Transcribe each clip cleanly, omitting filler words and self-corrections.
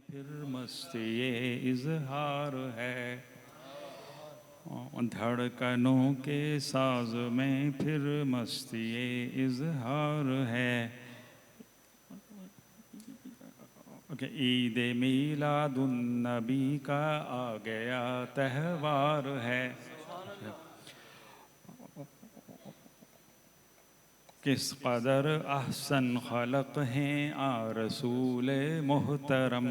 फिर मस्ती ये इजहार है, धड़कनों के साज में फिर मस्ती ये इजहार है। ईद मीलादुन नबी का आ गया त्यौहार है। किस कदर अहसन खलक हैं आ रसूल मोहतरम,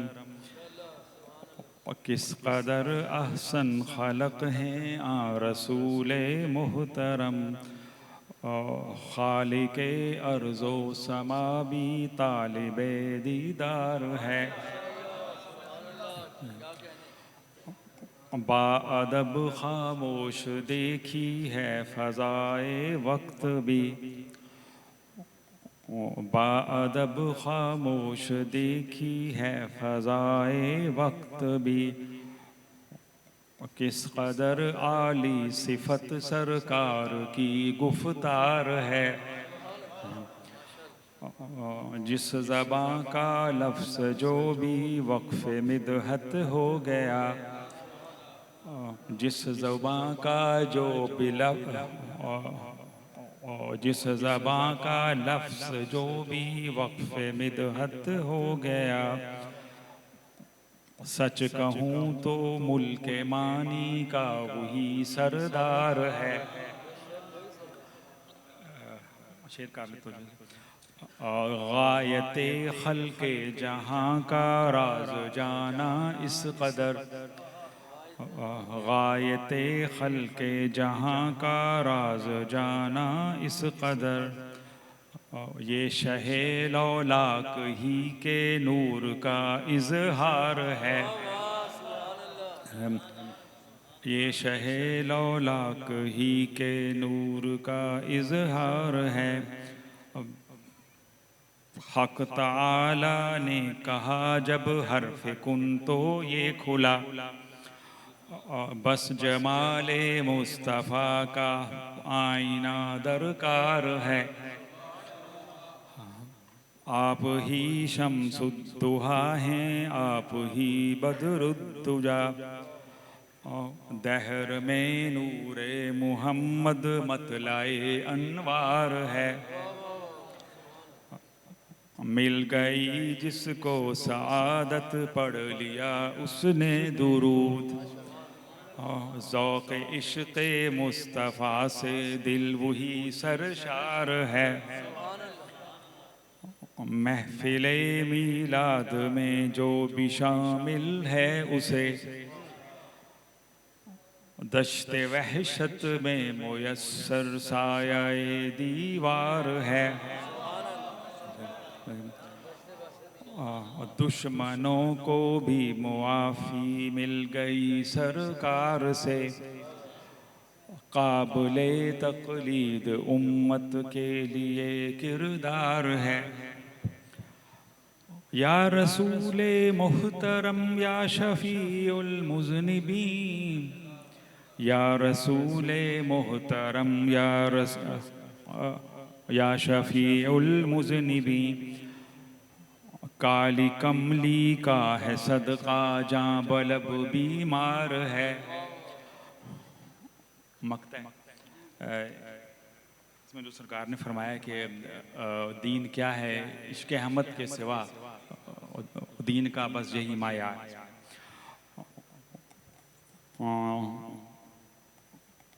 किस कदर अहसन खलक हैं आ रसूल मोहतरम। खालिके अर्ज़ो समा भी तालिबे दीदार है। बाअदब खामोश देखी है फ़ज़ाए वक्त भी, बाअदब खामोश देखी है फ़ज़ाए वक्त भी। किस कदर आली सिफत सरकार की गुफ्तार है, जिस ज़बां का लफ्ज़ जो भी वक्फ़ मिदहत हो गया, जिस ज़बां का जो बिलब, जिस ज़बां का लफ्ज़ जो भी वक्फ़ मिदहत हो गया। सच कहूँ तो मुल्क मानी का वही सरदार है। शेर का तो गायते खल्के जहाँ का राज जाना इस कदर, गायते खल्के जहाँ का राज जाना इस कदर। ये शहे लौलाक ही के नूर का इजहार है, ये शहे लौलाक ही के नूर का इजहार है। हक ताला ने कहा जब हर्फ कुन तो ये खुला, बस जमाले मुस्तफ़ा का आईना दरकार है। आप ही शम्सुद्दुहा हैं, आप ही बदरुद्दुजा, दहर में नूरे मुहम्मद मतलाए अनवार है। मिल गई जिसको सआदत पढ़ लिया उसने दुरूद, ज़ौक़ इश्क़ मुस्तफ़ा से दिल वही सरशार है। महफ़िले मीलाद में जो भी शामिल है उसे, दश्ते वहशत में मुयस्सर साये दीवार है। दुश्मनों को भी मुआफ़ी मिल गई सरकार से, काबिले तक़लीद उम्मत के लिए किरदार है। या रसूले मोहतरम या शफ़ीउल मुज़निबीन, या रसूले मोहतरम या शफ़ीउल मुज़निबीन। काली कमली का है सदका जां बलब बीमार है। मकता है इसमें जो सरकार ने फरमाया कि दीन क्या है, इश्क़ अहमद के सिवा दीन का बस यही माया है।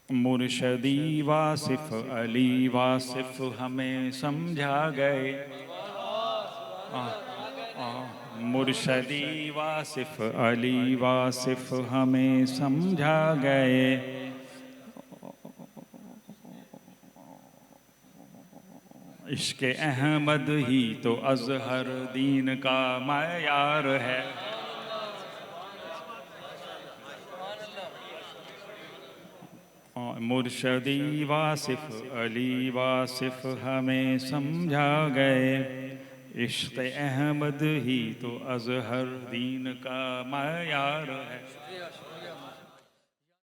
मुर्शदी वासिफ अली वासिफ हमें समझा गए, मुर्शदी वासिफ अली वासिफ हमें समझा गए। इश्क़ अहमद ही तो अज़हर दीन का मयार है। मुर्शदी वासिफ अली वासिफ हमें समझा गए, इश्क़ अहमद ही तो अज़हर दीन का मयार है।